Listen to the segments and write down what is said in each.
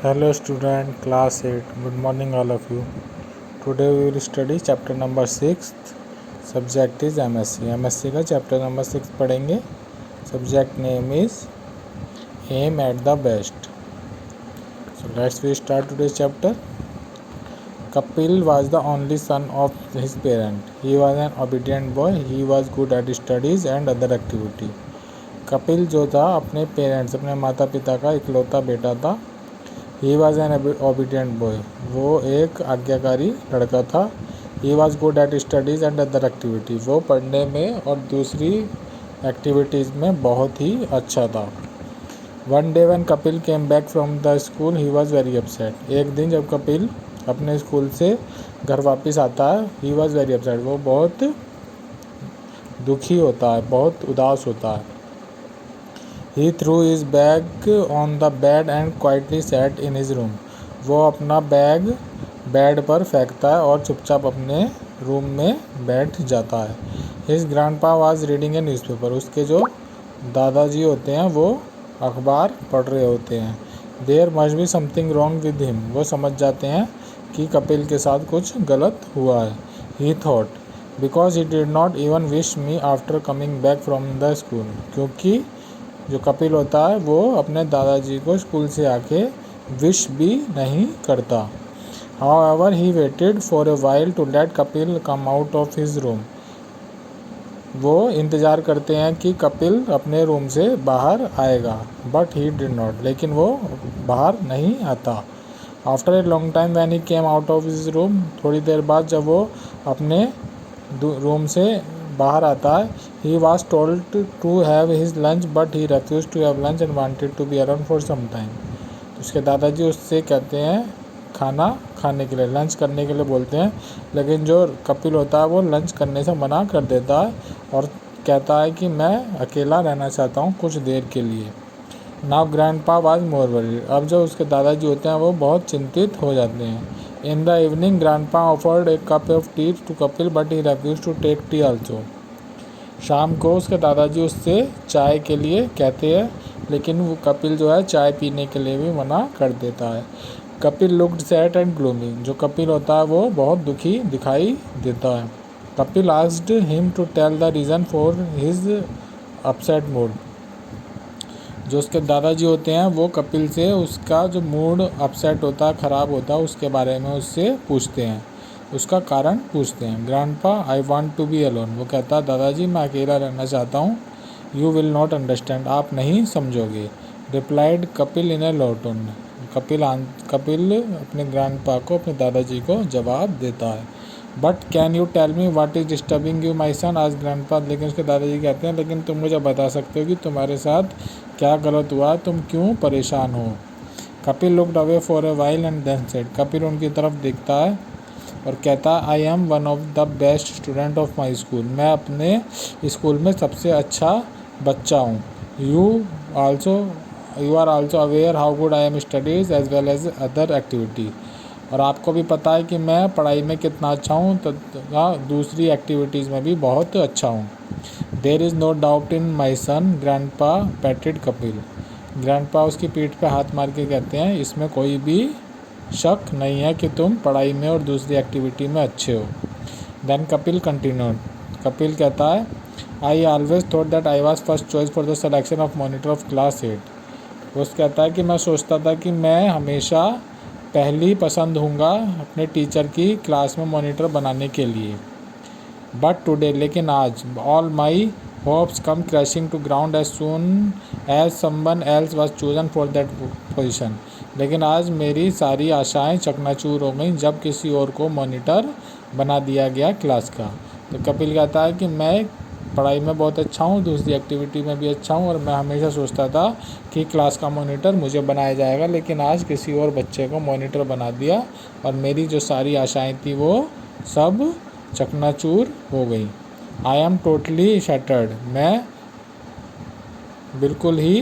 Hello student, class 8. Good morning all of you. Today we will study chapter number 6. Subject is MSc. MSc का chapter number 6 पढ़ेंगे. Subject name is Aim at the Best. So let's we start today's chapter. Kapil was the only son of his parent. He was an obedient boy. He was good at studies and other activity. Kapil जो था अपने parents अपने माता पिता का इकलौता बेटा था. He was an obedient boy. वो एक आज्ञाकारी लड़का था. He was good at studies and other activity. वो पढ़ने में और दूसरी एक्टिविटीज़ में बहुत ही अच्छा था. One day when Kapil came back from the school he was very upset. एक दिन जब कपिल अपने स्कूल से घर वापस आता है ही वॉज वेरी अपसेट. वो बहुत दुखी होता है, बहुत उदास होता है. He threw his bag on the bed and quietly sat in his room. वो अपना बैग बेड पर फेंकता है और चुपचाप अपने रूम में बैठ जाता है. His grandpa was reading a newspaper. उसके जो दादाजी होते हैं वो अखबार पढ़ रहे होते हैं. There must be something wrong with him. वो समझ जाते हैं कि कपिल के साथ कुछ गलत हुआ है. He thought because he did not even wish me after coming back from the school. क्योंकि जो कपिल होता है वो अपने दादाजी को स्कूल से आके विश भी नहीं करता. However, he waited for a while to let Kapil come out of his room. वो इंतज़ार करते हैं कि कपिल अपने रूम से बाहर आएगा. But he did not. लेकिन वो बाहर नहीं आता. After a long time when he came out of his room, थोड़ी देर बाद जब वो अपने रूम से बाहर आता है he was told to have his lunch but he refused to have lunch and wanted to be alone for some time. उसके दादाजी उससे कहते हैं खाना खाने के लिए, लंच करने के लिए बोलते हैं, लेकिन जो कपिल होता है वो लंच करने से मना कर देता है और कहता है कि मैं अकेला रहना चाहता हूँ कुछ देर के लिए. Now grandpa was more worried. अब जो उसके दादाजी होते हैं वो बहुत चिंतित हो जाते हैं. In the evening grandpa offered a cup of tea to Kapil but he refuse to take tea also. शाम को उसके दादाजी उससे चाय के लिए कहते हैं लेकिन वो कपिल जो है चाय पीने के लिए भी मना कर देता है. Kapil looked sad and gloomy. जो कपिल होता है वो बहुत दुखी दिखाई देता है. Kapil asked him to tell the reason for his upset mood. जो उसके दादाजी होते हैं वो कपिल से उसका जो मूड अपसेट होता है, ख़राब होता है, उसके बारे में उससे पूछते हैं, उसका कारण पूछते हैं. Grandpa I want to be alone. वो कहता है दादाजी मैं अकेला रहना चाहता हूँ. You will not understand. आप नहीं समझोगे. Replied Kapil in a low tone. कपिल अपने ग्रैंडपा को, अपने दादाजी को जवाब देता है. But can you tell me what is disturbing you my son आज ग्रैंडपा. लेकिन उसके दादाजी कहते हैं लेकिन तुम मुझे बता सकते हो कि तुम्हारे साथ क्या गलत हुआ, तुम क्यों परेशान हो. Kapil looked away for a while and then said. Kapil उनकी तरफ देखता है और कहता है I am one of the best student of my school. मैं अपने स्कूल में सबसे अच्छा बच्चा हूँ. You are also aware how good I am studies as well as other activity. और आपको भी पता है कि मैं पढ़ाई में कितना अच्छा हूँ तथा दूसरी एक्टिविटीज़ में भी बहुत अच्छा हूँ. There is no doubt in my son. Grandpa patted Kapil. Grandpa उसकी पीठ पे हाथ मार के कहते हैं इसमें कोई भी शक नहीं है कि तुम पढ़ाई में और दूसरी एक्टिविटी में अच्छे हो. Then Kapil continued. कपिल कहता है I always thought that I was first choice for the selection of monitor of class 8. वो कहता है कि मैं सोचता था कि मैं हमेशा पहली पसंद होऊंगा अपने टीचर की क्लास में मॉनिटर बनाने के लिए. बट टुडे, लेकिन आज, all my hopes come crashing to ground as soon as someone else was chosen for that position. लेकिन आज मेरी सारी आशाएं चकनाचूर हो गई जब किसी और को मॉनिटर बना दिया गया क्लास का. तो कपिल कहता है कि मैं पढ़ाई में बहुत अच्छा हूँ, दूसरी एक्टिविटी में भी अच्छा हूँ और मैं हमेशा सोचता था कि क्लास का मॉनिटर मुझे बनाया जाएगा, लेकिन आज किसी और बच्चे को मॉनिटर बना दिया और मेरी जो सारी आशाएं थी वो सब चकनाचूर हो गई. I am totally shattered. मैं बिल्कुल ही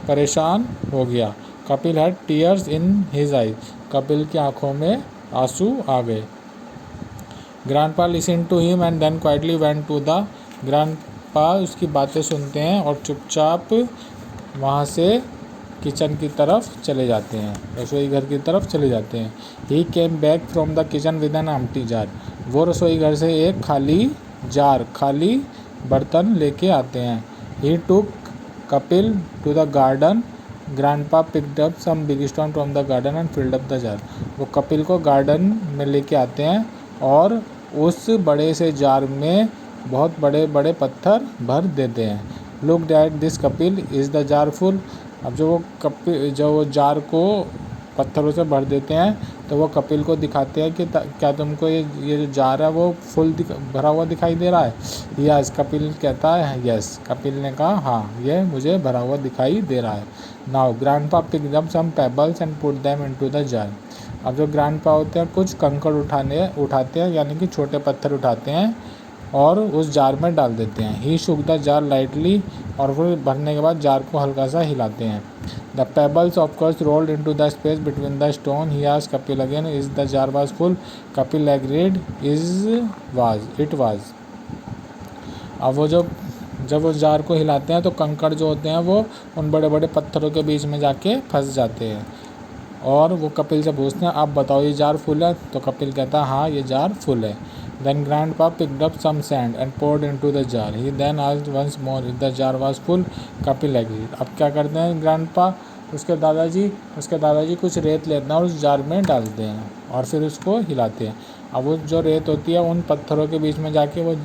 परेशान हो गया. Kapil had tears in his eyes. Kapil की आंखों में आंसू आ गए. Grandpa listen to him and then quietly went to the. Grandpa उसकी बातें सुनते हैं और चुपचाप वहाँ से किचन की तरफ चले जाते हैं, रसोई घर की तरफ चले जाते हैं। He came back from the kitchen with an empty jar. वो रसोई घर से एक खाली बर्तन लेके आते हैं। He took Kapil to the garden. Grandpa picked up some big stone from the garden and filled up the jar. वो कपिल को गार्डन में लेके आते हैं और उस बड़े से जार में बहुत बड़े बड़े पत्थर भर देते हैं। Look that this Kapil, is the jar full. अब जो वो जार को पत्थरों से भर देते हैं तो वो कपिल को दिखाते हैं कि क्या तुमको ये जो जार है वो फुल भरा हुआ दिखाई दे रहा है। यस, कपिल कहता है यस। कपिल ने कहा हाँ, ये मुझे भरा हुआ दिखाई दे रहा है। Now grandpa picked up some pebbles and put them into the jar. अब जो ग्रैंडपा होते हैं कुछ कंकड़ उठाते हैं, यानी कि छोटे पत्थर उठाते हैं और उस जार में डाल देते हैं। ही शुक द जार लाइटली, और फिर भरने के बाद जार को हल्का सा हिलाते हैं। The pebbles of course rolled into the space between the stone. He asked Kapil again, is the jar was full? Kapil agreed, it was. अब वो जब वो जार को हिलाते हैं तो कंकड़ जो होते हैं वो उन बड़े बड़े पत्थरों के बीच में जाके फंस जाते हैं और वो कपिल से पूछते हैं, आप बताओ ये जार फुल है? तो कपिल कहता है हाँ, ये जार फुल है। Then grandpa picked up some sand and poured into the jar. He then asked once more if the jar was full. Kapil agreed. अब क्या करते हैं ग्रैंडपा, उसके दादाजी कुछ रेत लेते हैं और उस जार में डालते हैं और फिर उसको हिलाते हैं। अब वो जो रेत होती है उन पत्थरों के बीच में जाके वो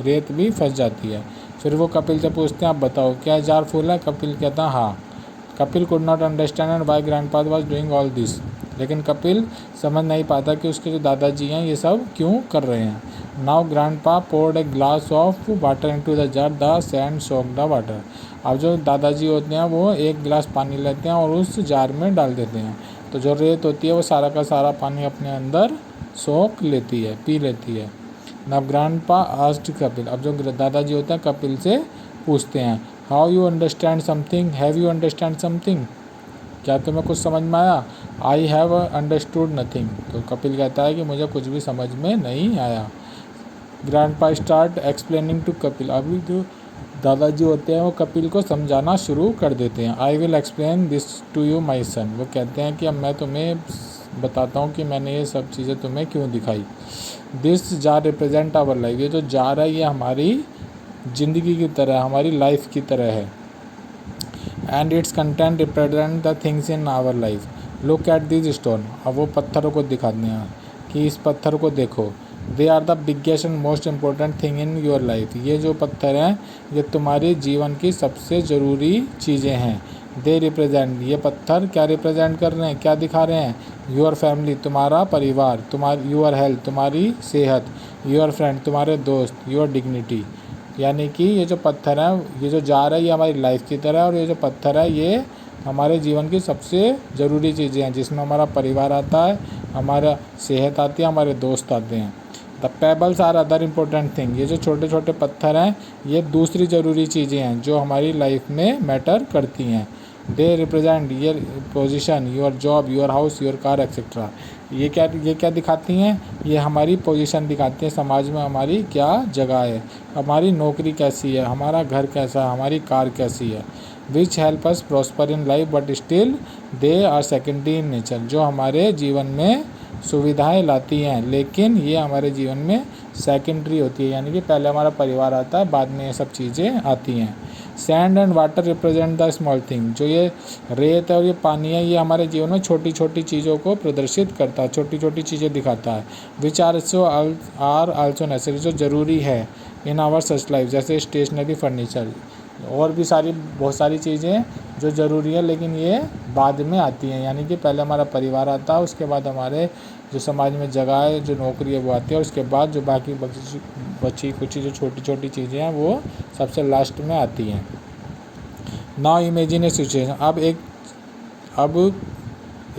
रेत भी फंस जाती है। फिर वो कपिल से पूछते हैं, आप बताओ क्या जार फुल है? कपिल कहता हाँ। Kapil could not understand why grandpa was doing all this. लेकिन कपिल समझ नहीं पाता कि उसके जो दादाजी हैं ये सब क्यों कर रहे हैं। Now grandpa poured a glass of water into the jar, the sand soaked the water. अब जो दादाजी होते हैं वो एक गिलास पानी लेते हैं और उस जार में डाल देते हैं, तो जो रेत होती है वो सारा का सारा पानी अपने अंदर सोख लेती है, पी लेती है। Now grandpa asked Kapil. अब जो दादाजी होते हैं कपिल से पूछते हैं, how you understand something, have you understand something? क्या तुम्हें कुछ समझ में आया? I have understood nothing. तो कपिल कहता है कि मुझे कुछ भी समझ में नहीं आया। Grandpa start explaining to Kapil. अभी जो दादाजी होते हैं वो कपिल को समझाना शुरू कर देते हैं। I will explain this to you my son. वो कहते हैं कि अब मैं तुम्हें बताता हूँ कि मैंने ये सब चीज़ें तुम्हें क्यों दिखाई। This jar represent our life. ये जो जार है ये हमारी ज़िंदगी की तरह, हमारी लाइफ की तरह है। And its content represent the things in our life. Look at this stone. अब वो पत्थरों को दिखाते हैं कि इस पत्थर को देखो। They are the biggest and most important thing in your life. ये जो पत्थर हैं ये तुम्हारे जीवन की सबसे ज़रूरी चीज़ें हैं। दे रिप्रेजेंट, ये पत्थर क्या रिप्रेजेंट कर रहे हैं, क्या दिखा रहे हैं? योर फैमिली, तुम्हारा परिवार, तुम्हारी योर हेल्थ, तुम्हारी सेहत, योर फ्रेंड, तुम्हारे दोस्त, योर डिग्निटी। यानी कि ये जो पत्थर है, ये जो जार है ये हमारी लाइफ की तरह है और ये जो पत्थर है ये हमारे जीवन की सबसे ज़रूरी चीज़ें हैं, जिसमें हमारा परिवार आता है, हमारा सेहत आती है, हमारे दोस्त आते हैं। The pebbles are other important thing. ये जो छोटे छोटे पत्थर हैं ये दूसरी ज़रूरी चीज़ें हैं जो हमारी लाइफ में मैटर करती हैं। They represent your position, your job, your house, your car etcetera. ये क्या दिखाती हैं? ये हमारी पोजीशन दिखाती हैं, समाज में हमारी क्या जगह है, हमारी नौकरी कैसी है, हमारा घर कैसा है, हमारी कार कैसी है। Which help us prosper in life but still they are secondary in nature. जो हमारे जीवन में सुविधाएं लाती हैं लेकिन ये हमारे जीवन में सेकेंडरी होती है, यानी कि पहले हमारा परिवार आता है, बाद में ये सब चीज़ें आती हैं। Sand and water represent the small thing. जो ये रेत है और ये पानी है ये हमारे जीवन में छोटी छोटी चीज़ों को प्रदर्शित करता है, छोटी छोटी चीज़ें दिखाता है। विच आर आल्सो नेसेसरी, जो ज़रूरी है इन आवर सच लाइफ, जैसे स्टेशनरी, फर्नीचर और भी बहुत सारी चीज़ें जो ज़रूरी है लेकिन ये बाद में आती हैं। यानी कि पहले हमारा परिवार आता है, उसके बाद हमारे जो समाज में जगह है, जो नौकरी है वो आती है और उसके बाद जो बाकी बची कुछ जो छोटी छोटी चीज़ें हैं वो सबसे लास्ट में आती हैं। नाउ इमेजिन ए सिचुएशन। अब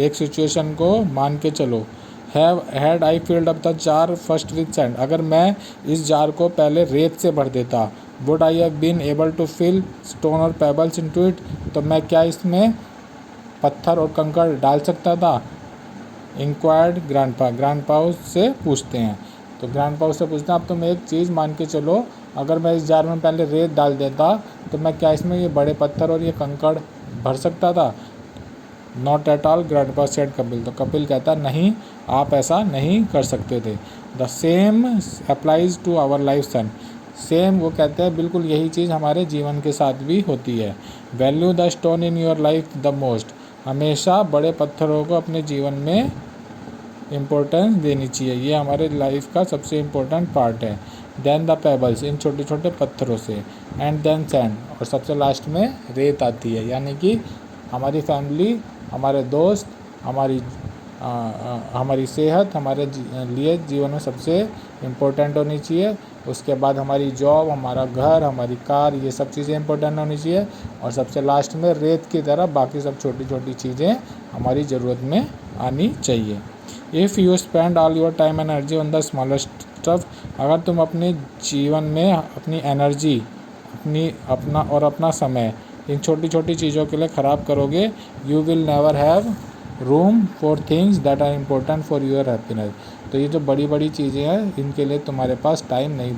एक सिचुएशन को मान के चलो। Had I field up the jar first with sand. अगर मैं इस जार को पहले रेत से भर देता, would I have been able to fill stone और पेबल्स इनटू इट। तो मैं क्या इसमें पत्थर और कंकड़ डाल सकता था? इंक्वायर्ड ग्रैंडपा उससे पूछते हैं। तो ग्रैंडपा उससे पूछते हैं, अब तुम एक चीज़ मान के चलो, अगर मैं इस जार में पहले रेत डाल देता तो मैं क्या इसमें ये बड़े पत्थर और ये कंकड़ भर सकता था? Not at all, grandpa said Kapil. तो कपिल कहता नहीं, आप ऐसा नहीं कर सकते थे। The same applies to our life son. Same, वो कहते हैं बिल्कुल यही चीज़ हमारे जीवन के साथ भी होती है। Value the stone in your life the most. हमेशा बड़े पत्थरों को अपने जीवन में इम्पोर्टेंस देनी चाहिए, ये हमारे लाइफ का सबसे इम्पोर्टेंट पार्ट है। देन द पेबल्स, इन छोटे छोटे पत्थरों से। एंड देन सैंड, और सबसे लास्ट में रेत आती है। यानी कि हमारी फैमिली, हमारे दोस्त, हमारी सेहत हमारे लिए जीवन में सबसे इम्पोर्टेंट होनी चाहिए। उसके बाद हमारी जॉब, हमारा घर, हमारी कार, ये सब चीज़ें इम्पोर्टेंट होनी चाहिए। और सबसे लास्ट में रेत की तरह बाकी सब छोटी छोटी चीज़ें हमारी ज़रूरत में आनी चाहिए। If you spend all your time energy on the smallest stuff, अगर तुम अपने जीवन में अपनी एनर्जी, अपना समय इन छोटी छोटी चीज़ों के लिए ख़राब करोगे, you will never have room for things that are important for your happiness. तो ये जो बड़ी बड़ी चीज़ें हैं, इनके लिए तुम्हारे पास टाइम नहीं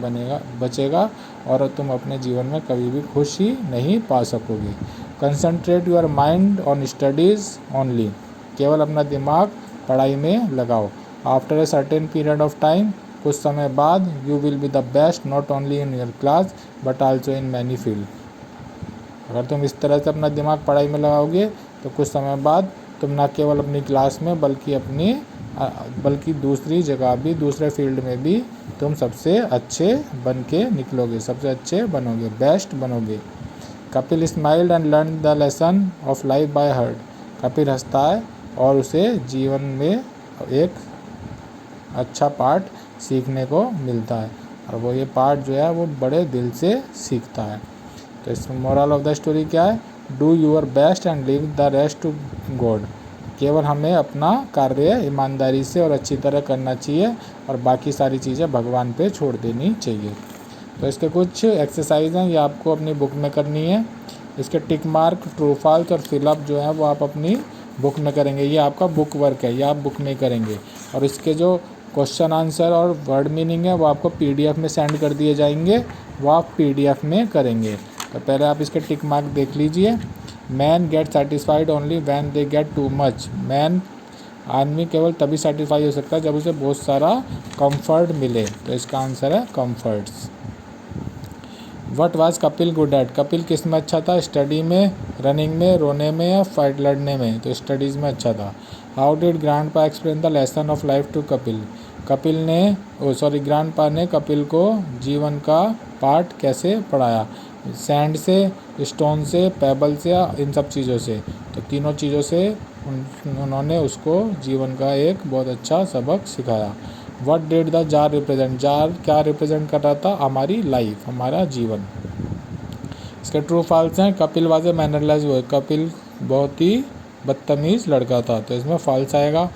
बचेगा और तुम अपने जीवन में कभी भी खुशी नहीं पा सकोगे। Concentrate your mind on studies only. केवल अपना दिमाग पढ़ाई में लगाओ। After a certain period of time, कुछ समय बाद, you will be the best not only in your class but also in many field. अगर तुम इस तरह से अपना दिमाग पढ़ाई में लगाओगे तो कुछ समय बाद तुम ना केवल अपनी क्लास में बल्कि दूसरी जगह भी, दूसरे फील्ड में भी तुम सबसे अच्छे बन के निकलोगे, सबसे अच्छे बनोगे, बेस्ट बनोगे। Kapil smiled and learn the lesson of life by heart. Kapil हंसता है और उसे जीवन में एक अच्छा पार्ट सीखने को मिलता है, और वो ये पार्ट जो है वो बड़े दिल से सीखता है। तो इसमें मोरल ऑफ द स्टोरी क्या है? Do your best and leave the rest to God. केवल हमें अपना कार्य ईमानदारी से और अच्छी तरह करना चाहिए और बाकी सारी चीज़ें भगवान पे छोड़ देनी चाहिए। तो इसके कुछ एक्सरसाइज हैं, ये आपको अपनी बुक में करनी है। इसके टिक मार्क, ट्रू फॉल्स और फिलअप जो है वो आप अपनी बुक में करेंगे। ये आपका बुक वर्क है, ये आप बुक में करेंगे। और इसके जो क्वेश्चन आंसर और वर्ड मीनिंग है वो आपको PDF में सेंड कर दिए जाएंगे, वो आप PDF में करेंगे। तो पहले आप इसके टिक मार्क देख लीजिए। Main gate satisfied only when they get too much. Man, आदमी केवल तभी सेटिस्फाई हो सकता है जब उसे बहुत सारा कंफर्ट मिले। तो इसका आंसर है comforts. What was Kapil good at? Kapil किस में अच्छा था? स्टडी में, रनिंग में, रोने में या फाइट लड़ने में? तो स्टडीज़ में अच्छा था। How did grandpa explain the lesson of life to Kapil? Grandpa ने कपिल को जीवन का पाठ कैसे पढ़ाया? सैंड से, स्टोन से, पेबल से या इन सब चीज़ों से? तो तीनों चीज़ों से उन्होंने उसको जीवन का एक बहुत अच्छा सबक सिखाया। What did the jar represent? Jar क्या रिप्रेजेंट कर रहा था? हमारी लाइफ, हमारा जीवन। इसके ट्रू फॉल्स हैं। Kapil was a mannerless boy. Kapil बहुत ही बदतमीज़ लड़का था, तो इसमें फॉल्स आएगा।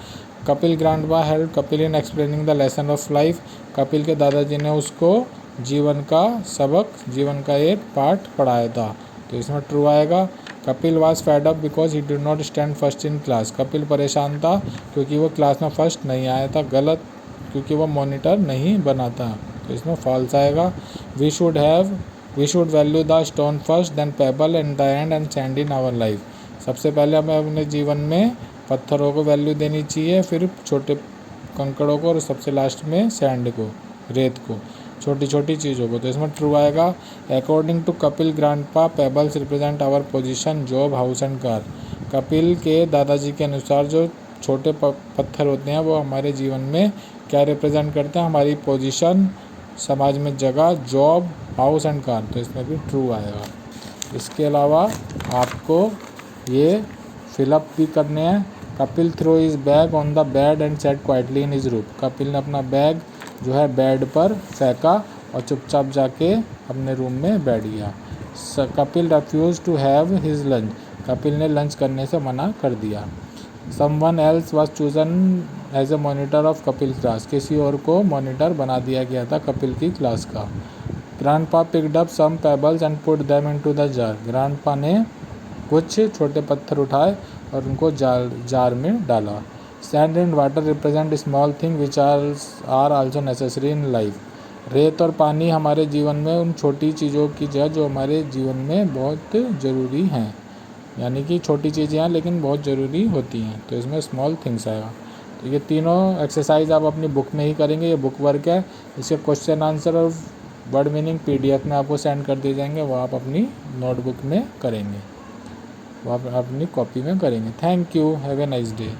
Kapil grandpa help Kapil in explaining the lesson of life. Kapil के दादाजी ने उसको जीवन का सबक, जीवन का एक पाठ पढ़ाया था, तो इसमें ट्रू आएगा। Kapil was fed up because he did not stand first in class. Kapil परेशान था क्योंकि वो क्लास में फर्स्ट नहीं आया था। गलत, क्योंकि वो मॉनिटर नहीं बना था, तो इसमें फॉल्स आएगा। We should value the stone first then pebble and the end and sand in our life. सबसे पहले हमें अपने जीवन में पत्थरों को वैल्यू देनी चाहिए, फिर छोटे कंकड़ों को और सबसे लास्ट में सैंड को, रेत को, छोटी छोटी चीज़ों को। तो इसमें ट्रू आएगा। According to Kapil grandpa pebbles represent our position, job, house and car. Kapil के दादाजी के अनुसार जो छोटे पत्थर होते हैं वो हमारे जीवन में क्या रिप्रेजेंट करते हैं? हमारी पोजीशन, समाज में जगह, जॉब, हाउस एंड कार। तो इसमें भी ट्रू आएगा। इसके अलावा आपको ये फिलअप भी करने हैं। Kapil throw is bag on the bed and set quietly in his room. Kapil ने अपना बैग जो है बेड पर फेंका और चुपचाप जाके अपने रूम में बैठ गया। Kapil refuse to have his lunch. Kapil ने लंच करने से मना कर दिया। Someone else was chosen as a monitor of Kapil class. किसी और को मॉनिटर बना दिया गया था कपिल की क्लास का। Grandpa picked up some pebbles and put them into the jar. Grandpa ने कुछ छोटे पत्थर उठाए और उनको जार में डाला। Sand and water represent small thing which are also necessary in life. रेत और पानी हमारे जीवन में उन छोटी चीज़ों की जगह जो हमारे जीवन में बहुत ज़रूरी हैं। यानी कि छोटी चीज़ें हैं लेकिन बहुत ज़रूरी होती हैं, तो इसमें स्मॉल थिंग्स आएगा। तो ये तीनों एक्सरसाइज आप अपनी बुक में ही करेंगे, ये बुक वर्क है। इसके क्वेश्चन आंसर और वर्ड मीनिंग PDF में आपको सेंड कर दिए जाएंगे, वो आप अपनी नोटबुक में करेंगे, वो आप अपनी कॉपी में करेंगे। Thank you, have a nice day.